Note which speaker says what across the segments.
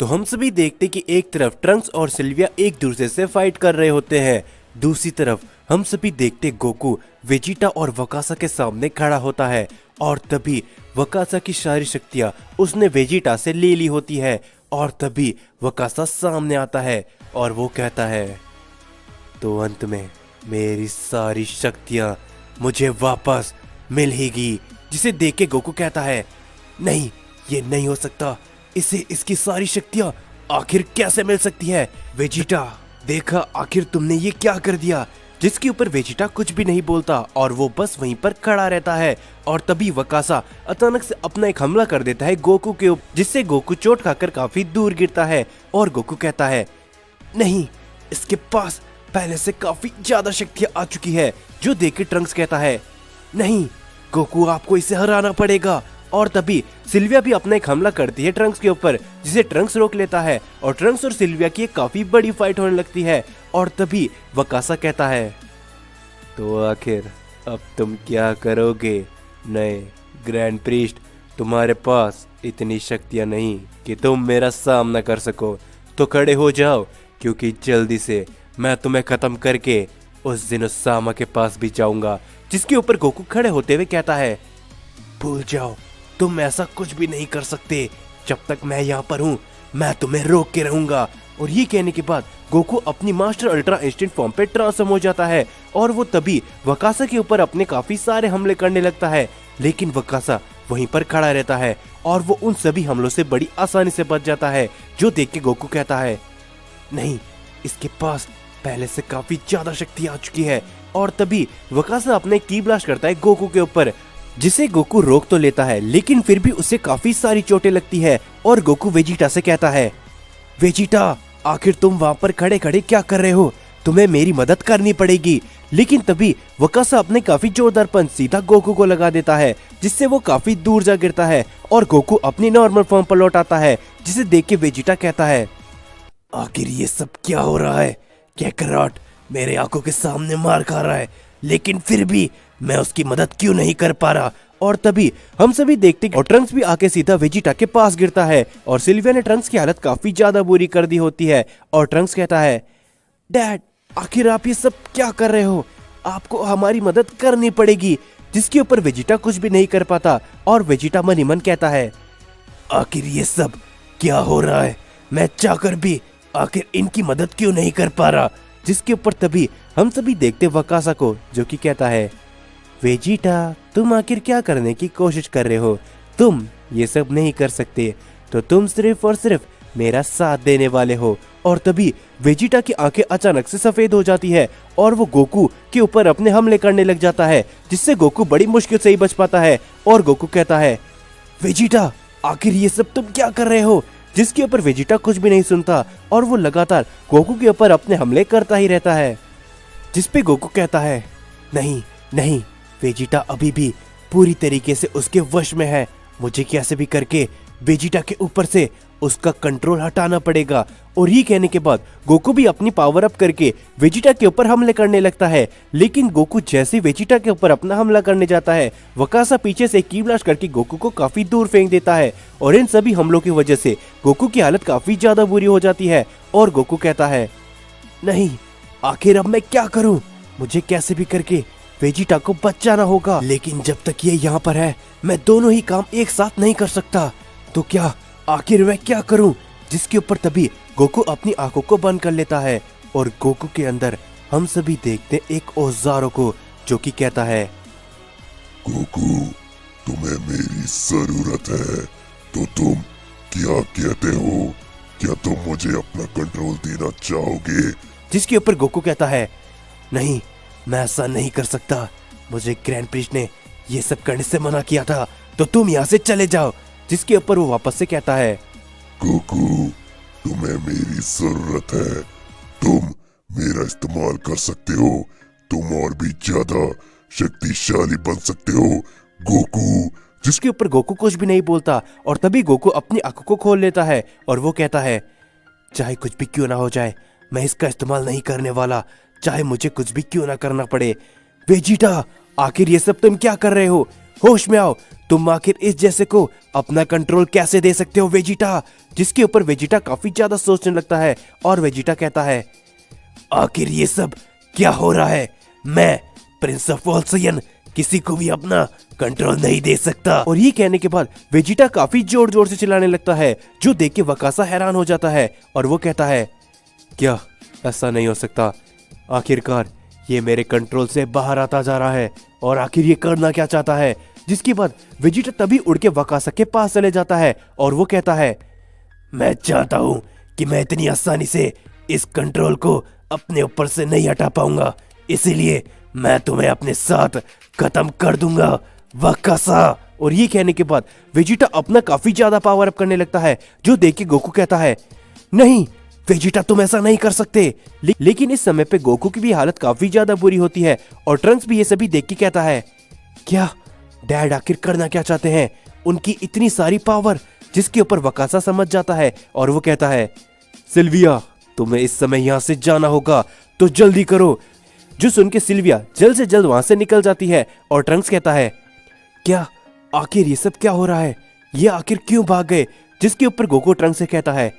Speaker 1: तो हम सभी देखते कि एक तरफ ट्रंक्स और सिल्विया एक दूसरे से फाइट कर रहे होते हैं। दूसरी तरफ हम सभी देखते गोकू वेजिटा और वकासा के सामने खड़ा होता है और तभी वकासा की सारी शक्तियां उसने वेजिटा से ले ली होती है और तभी वकासा सामने आता है और वो कहता है, तो अंत में मेरी सारी शक्तियां मुझे वापस मिल ही गई। जिसे देख के गोकू कहता है, नहीं ये नहीं हो सकता, इसे इसकी सारी शक्तियां आखिर कैसे मिल सकती है। वेजिटा देखा आखिर तुमने ये क्या कर दिया। जिसके ऊपर वेजिटा कुछ भी नहीं बोलता और वो बस वहीं पर खड़ा रहता है और तभी वकासा अचानक से अपना एक हमला कर देता है गोकू के ऊपर, जिससे गोकू चोट खाकर काफी दूर गिरता है और गोकू कहता है, नहीं इसके पास पहले से काफी ज्यादा शक्तियां आ चुकी है। जो देख के ट्रंक्स कहता है, नहीं गोकू आपको इसे हराना पड़ेगा। और तभी सिल्विया भी अपना एक हमला करती है ट्रंक्स के ऊपर, जिसे ट्रंक्स रोक लेता है और ट्रंक्स और सिल्विया की एक काफी बड़ी फाइट होने लगती है। और तभी वकासा कहता है, तो आखिर अब तुम क्या करोगे नए ग्रैंड प्रीस्ट, तुम्हारे पास इतनी शक्तियां नहीं कि तुम मेरा सामना कर सको, तो खड़े हो जाओ क्योंकि जल्दी से मैं तुम्हें खत्म करके उस जिनोसामा के पास भी जाऊंगा। जिसके ऊपर गोकू खड़े होते हुए कहता है, भूल जाओ तुम ऐसा कुछ भी नहीं कर सकते, जब तक मैं यहाँ पर हूँ मैं तुम्हें रोक के रहूंगा। और ये कहने के बाद गोकू अपनी मास्टर अल्ट्रा इंस्टेंट फॉर्म पे ट्रांसफॉर्म हो जाता है और वो तभी वकासा के ऊपर अपने काफी सारे हमले करने लगता है। लेकिन वकासा वहीं पर खड़ा रहता है और वो उन सभी हमलों से बड़ी आसानी से बच जाता है। जो देख के गोकू कहता है, नहीं इसके पास पहले से काफी ज्यादा शक्ति आ चुकी है। और तभी वकासा अपने की ब्लास्ट करता है गोकू के ऊपर, जिसे गोकू रोक तो लेता है लेकिन फिर भी उसे काफी सारी चोटें लगती है। और गोकू वेजिटा से कहता है, वेजिटा आखिर तुम वहां पर खड़े खड़े क्या कर रहे हो, तुम्हें मेरी मदद करनी पड़ेगी। लेकिन तभी वकासा अपने काफी जोरदार पंच सीधा गोकू को लगा देता है, जिससे वो काफी दूर जा गिरता है और गोकू अपनी नॉर्मल फॉर्म पर लौट आता है। जिसे देख के वेजिटा कहता है, आखिर ये सब क्या हो रहा है, कैकराट मेरे आंखों के सामने मार खा रहा है लेकिन फिर भी मैं उसकी मदद क्यों नहीं कर पा रहा। और तभी हम सभी देखते और ट्रंक्स भी आके सीधा वेजिटा के पास गिरता है और सिल्विया ने ट्रंक्स की हालत काफी ज्यादा बुरी कर दी होती है। और ट्रंक्स कहता है, डैड आखिर आप ये सब क्या कर रहे हो, आपको हमारी मदद करनी पड़ेगी। जिसके ऊपर वेजिटा कुछ भी नहीं कर पाता और वेजिटा मन ही मन कहता है, आखिर ये सब क्या हो रहा है, मैं चाहकर भी आखिर इनकी मदद क्यों नहीं कर पा रहा। जिसके ऊपर तभी हम सभी देखते वकासा को, जो कि कहता है, वेजिटा तुम आखिर क्या करने की कोशिश कर रहे हो, तुम ये सब नहीं कर सकते, तो तुम सिर्फ और सिर्फ मेरा साथ देने वाले हो। और तभी वेजिटा की आंखें अचानक से सफेद हो जाती है और वो गोकू के ऊपर अपने हमले करने लग जाता है, जिससे गोकू बड़ी मुश्किल से ही बच पाता है। और गोकू कहता है, वेजिटा आखिर ये सब तुम क्या कर रहे हो। जिसके ऊपर वेजिटा कुछ भी नहीं सुनता और वो लगातार गोकू के ऊपर अपने हमले करता ही रहता है। जिस पे गोकू कहता है, नहीं नहीं वेजिटा अभी भी पूरी तरीके से उसके वश में है, मुझे कैसे भी करके वेजिटा के ऊपर से उसका कंट्रोल हटाना पड़ेगा। और ये कहने के बाद गोकू भी अपनी पावर अप करके वेजिटा के ऊपर हमले करने लगता है। लेकिन गोकू जैसे वेजिटा के ऊपर अपना हमला करने जाता है, वकासा पीछे से की ब्लास्ट करके गोकू को काफी दूर फेंक देता है और इन सभी हमलों की वजह से गोकू की हालत काफी ज्यादा बुरी हो जाती है। और गोकू कहता है, नहीं आखिर अब मैं क्या करूं, मुझे कैसे भी करके वेजिटा को बचाना होगा। लेकिन जब तक ये यहाँ पर है मैं दोनों ही काम एक साथ नहीं कर सकता, तो क्या आखिर मैं क्या करूं। जिसके ऊपर तभी गोकू अपनी आंखों को बंद कर लेता है और गोकू के अंदर हम सभी देखते एक औजारों को, जो कि कहता है,
Speaker 2: गोकू तुम्हें मेरी जरूरत है, तो तुम क्या कहते हो, क्या तुम मुझे अपना कंट्रोल देना चाहोगे।
Speaker 1: जिसके ऊपर गोकू कहता है, नहीं मैं ऐसा नहीं कर सकता, मुझे ग्रैंड प्रीस्ट ने ये सब करने से मना किया था, तो तुम यहाँ से चले जाओ। जिसके ऊपर वो वापस से कहता है,
Speaker 2: गोकू तुम्हें मेरी जरूरत है, तुम मेरा इस्तेमाल कर सकते हो, तुम और भी ज्यादा शक्तिशाली बन सकते हो गोकू।
Speaker 1: जिसके ऊपर गोकू कुछ भी नहीं बोलता और तभी गोकू अपनी आंखों को खोल लेता है और वो कहता है, चाहे कुछ भी क्यों ना हो जाए मैं इसका इस्तेमाल नहीं करने वाला, चाहे मुझे कुछ भी क्यों ना करना पड़े। वेजिटा आखिर ये सब तुम क्या कर रहे हो, होश में आओ, तुम आखिर इस जैसे को अपना कंट्रोल कैसे दे सकते हो वेजिटा? जिसके ऊपर वेजिटा काफी ज्यादा सोचने लगता है और वेजिटा कहता है, आखिर ये सब क्या हो रहा है? मैं प्रिंस ऑफ ऑल सायन किसी को भी अपना कंट्रोल नहीं दे सकता। और ये कहने के बाद वेजिटा काफी जोर जोर से चिल्लाने लगता है, जो देख के वकासा हैरान हो जाता है और वो कहता है, क्या ऐसा नहीं हो सकता? आखिरकार ये मेरे कंट्रोल से बाहर आता जा रहा है और आखिर ये करना क्या चाहता है? जिसके बाद वेजिटा तभी उड़ के वकासा के पास चले जाता है और वो कहता है, मैं चाहता हूं कि मैं इतनी आसानी से इस कंट्रोल को अपने ऊपर से नहीं हटा पाऊंगा, इसीलिए मैं तुम्हें अपने साथ खत्म कर दूंगा वकासा। और ये कहने के बाद वेजिटा अपना काफी ज्यादा पावर अप करने लगता है, जो देख के गोकू कहता है, नहीं वेजिटा तुम ऐसा नहीं कर सकते। लेकिन इस समय पे गोकू की भी हालत काफी ज्यादा बुरी होती है और ट्रंक्स भी ये सभी देख के कहता है, क्या डैड आखिर करना क्या चाहते हैं? उनकी इतनी सारी पावर। जिसके ऊपर वकासा समझ जाता है और वो कहता है, सिल्विया तुम्हें इस समय यहाँ से जाना होगा, तो जल्दी करो। जो सुन के सिल्विया जल्द से जल्द वहां से निकल जाती है और ट्रंक्स कहता है, क्या आखिर ये सब क्या हो रहा है? ये आखिर क्यों भाग गए? जिसके ऊपर गोकू ट्रंक्स से कहता है,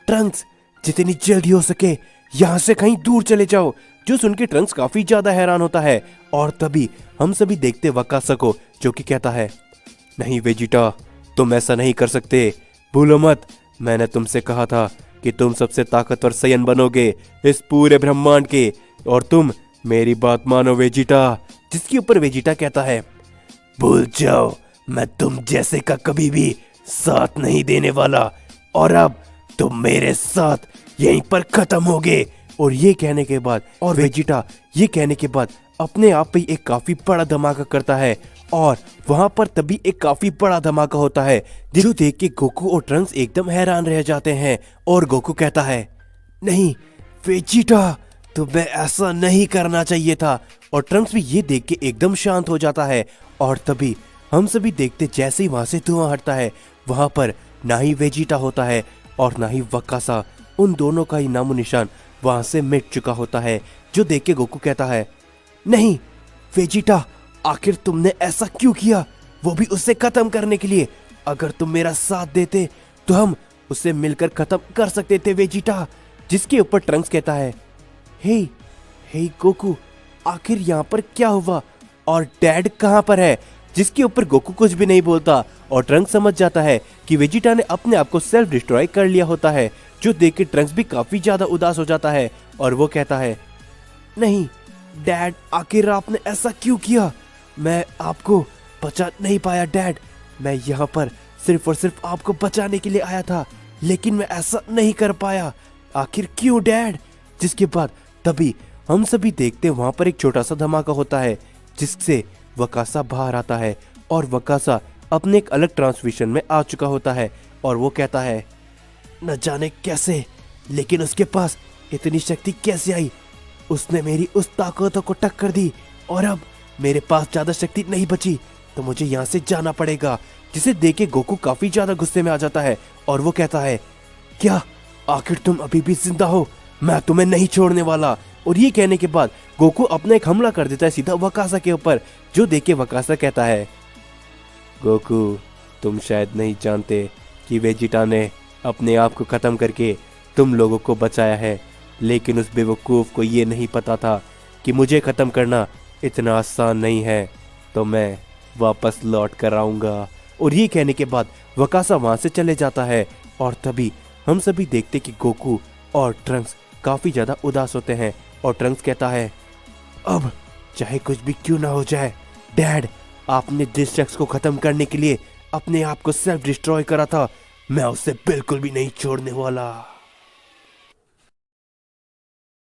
Speaker 1: ट्रंक्स जितनी जल्दी हो सके यहाँ से कहीं दूर चले जाओ। जो सुन के ट्रंक्स काफी ज्यादा हैरान होता है और तभी हम सभी देखते वकासा को, जो कि कहता है, नहीं वेजिटा तुम ऐसा नहीं कर सकते, भूलो मत मैंने तुमसे कहा था कि तुम सबसे ताकतवर सायन बनोगे इस पूरे ब्रह्मांड के, और तुम मेरी बात मानो वेजिटा। जिसके ऊपर वेजिटा कहता है, भूल जाओ मैं तुम जैसे का कभी भी साथ नहीं देने वाला, और अब तुम मेरे साथ यहीं पर खत्म होगे। और ये कहने के बाद और वेजिटा ये कहने के बाद अपने आप पे एक काफी बड़ा धमाका करता है और वहां पर तभी एक काफी बड़ा धमाका होता है, जो देख के गोकू और ट्रंक्स एकदम हैरान रह जाते हैं। और गोकू कहता है, नहीं वेजिटा तुम्हें ऐसा नहीं करना चाहिए था। और ट्रंक्स भी ये देख के एकदम शांत हो जाता है और तभी हम सभी देखते जैसे ही वहां से धुआं हटता है, वहां पर ना ही वेजिटा होता है और ना ही वकासा। उन दोनों का ही नामो निशान वहां से मिट चुका होता है। जो देख के गोकू कहता है, नहीं वेजिटा आखिर तुमने ऐसा क्यों किया, वो भी उसे खत्म करने के लिए? अगर तुम मेरा साथ देते तो हम उसे मिलकर खत्म कर सकते थे वेजिटा। जिसके ऊपर ट्रंक्स कहता है, हे गोकू आखिर यहाँ पर क्या हुआ और डैड कहाँ पर है? जिसके ऊपर गोकू कुछ भी नहीं बोलता और ट्रंक्स समझ जाता है कि वेजिटा ने अपने आप को सेल्फ डिस्ट्रॉय कर लिया होता है। जो देख के ट्रंक्स भी काफी ज्यादा उदास हो जाता है और वो कहता है, नहीं डैड आखिर आपने ऐसा क्यों किया? मैं आपको बचा नहीं पाया डैड, मैं यहाँ पर सिर्फ और सिर्फ आपको बचाने के लिए आया था, लेकिन मैं ऐसा नहीं कर पाया, आखिर क्यों डैड? जिसके बाद तभी हम सभी देखते वहां पर एक छोटा सा धमाका होता है, जिससे वकासा बाहर आता है और वकासा अपने एक अलग ट्रांसमिशन में आ चुका होता है। और वो कहता है, न जाने कैसे, लेकिन उसके पास इतनी शक्ति कैसे आई? उसने मेरी उस ताकतों को टक्कर दी और अब मेरे पास ज्यादा शक्ति नहीं बची, तो मुझे यहाँ से जाना पड़ेगा। जिसे देख के गोकू काफी ज्यादा गुस्से में आ जाता है और वो कहता है, क्या आखिर तुम अभी भी जिंदा हो? मैं तुम्हें नहीं छोड़ने वाला। और ये कहने के बाद गोकू अपना एक हमला कर देता है सीधा वकासा के ऊपर। जो देख के वकासा कहता है, गोकू तुम शायद नहीं जानते कि वेजिटा ने अपने आप को खत्म करके तुम लोगों को बचाया है, लेकिन उस बेवकूफ को ये नहीं पता था कि मुझे खत्म करना इतना आसान नहीं है, तो मैं वापस लौट कर आऊंगा। और ये कहने के बाद वकासा वहां से चले जाता है और तभी हम सभी देखते कि गोकू और ट्रंक्स काफी ज्यादा उदास होते हैं। और ट्रंक्स कहता है, अब चाहे कुछ भी क्यों ना हो जाए डैड, आपने जिस शख्स को खत्म करने के लिए अपने आप को सेल्फ डिस्ट्रॉय करा था, मैं उसे बिल्कुल भी नहीं छोड़ने वाला।